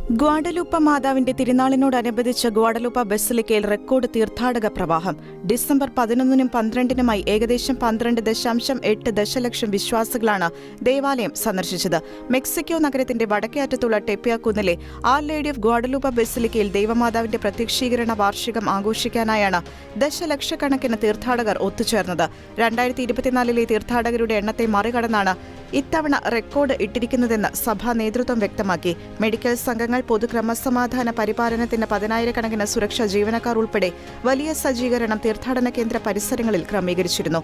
ഗ്വാഡലൂപ്പ മാതാവിന്റെ തിരുനാളിനോടനുബന്ധിച്ച് ഗ്വാഡലൂപ്പ ബസിലിക്കയിൽ റെക്കോർഡ് തീർത്ഥാടക പ്രവാഹം. ഡിസംബർ 11-നും 12-നുമായി ഏകദേശം 12.8 ദശലക്ഷം വിശ്വാസികളാണ് ദേവാലയം സന്ദർശിച്ചത്. മെക്സിക്കോ നഗരത്തിന്റെ വടക്കേ അറ്റത്തുള്ള ടെപ്പ്യ കുന്നിലെ ആർ ലേഡി ഓഫ് ഗ്വാഡലൂപ്പ ബസിലിക്കയിൽ ദൈവമാതാവിന്റെ പ്രത്യക്ഷീകരണ വാർഷികം ആഘോഷിക്കാനായാണ് ദശലക്ഷക്കണക്കിന് തീർത്ഥാടകർ ഒത്തുചേർന്നത്. 2024-ലെ തീർത്ഥാടകരുടെ എണ്ണത്തെ മറികടന്നാണ് ഇത്തവണ റെക്കോർഡ് ഇട്ടിരിക്കുന്നതെന്ന് സഭാ നേതൃത്വം വ്യക്തമാക്കി. മെഡിക്കൽ സംഘങ്ങൾ, പൊതുക്രമസമാധാന പരിപാലനത്തിന് 10,000-കണക്കിന് സുരക്ഷാ ജീവനക്കാർ ഉൾപ്പെടെ വലിയ സജ്ജീകരണം തീർത്ഥാടന കേന്ദ്ര പരിസരങ്ങളിൽ ക്രമീകരിച്ചിരുന്നു.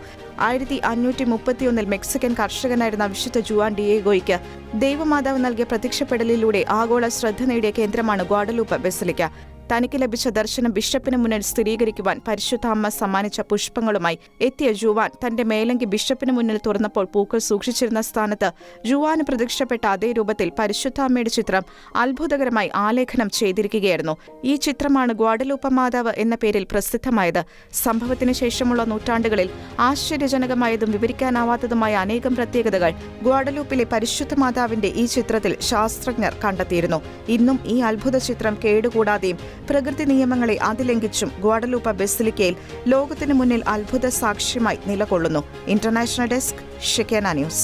1531-ൽ മെക്സിക്കൻ കർഷകനായിരുന്ന വിശുദ്ധ ജുവാൻ ഡിയേഗോയ്ക്ക് ദൈവമാതാവ് നൽകിയ പ്രത്യക്ഷപ്പെടലിലൂടെ ആഗോള ശ്രദ്ധ നേടിയ കേന്ദ്രമാണ് ഗ്വാഡലൂപ്പ ബസിലിക്ക. തനിക്ക് ലഭിച്ച ദർശനം ബിഷപ്പിന് മുന്നിൽ സ്ഥിരീകരിക്കുവാൻ പരിശുദ്ധ അമ്മ സമ്മാനിച്ച പുഷ്പങ്ങളുമായി എത്തിയ ജുവാൻ തന്റെ മേലങ്കി ബിഷപ്പിന് മുന്നിൽ തുറന്നപ്പോൾ പൂക്കൾ സൂക്ഷിച്ചിരുന്ന സ്ഥാനത്ത് ജുവാന് പ്രത്യക്ഷപ്പെട്ട അതേ രൂപത്തിൽ പരിശുദ്ധ അമ്മയുടെ ചിത്രം അത്ഭുതകരമായി ആലേഖനം ചെയ്തിരിക്കുകയായിരുന്നു. ഈ ചിത്രമാണ് ഗ്വാഡലൂപ്പ മാതാവ് എന്ന പേരിൽ പ്രസിദ്ധമായത്. സംഭവത്തിന് ശേഷമുള്ള നൂറ്റാണ്ടുകളിൽ ആശ്ചര്യജനകമായതും വിവരിക്കാനാവാത്തതുമായ അനേകം പ്രത്യേകതകൾ ഗ്വാഡലൂപ്പിലെ പരിശുദ്ധ മാതാവിന്റെ ഈ ചിത്രത്തിൽ ശാസ്ത്രജ്ഞർ കണ്ടെത്തിയിരുന്നു. ഇന്നും ഈ അത്ഭുത ചിത്രം കേടുകൂടാതെയും പ്രകൃതി നിയമങ്ങളെ അതിലംഘിച്ചും ഗ്വാഡലൂപ്പ ബസിലിക്കയിൽ ലോകത്തിനു മുന്നിൽ അത്ഭുത സാക്ഷ്യമായി നിലകൊള്ളുന്നു. International desk, Shekinah news.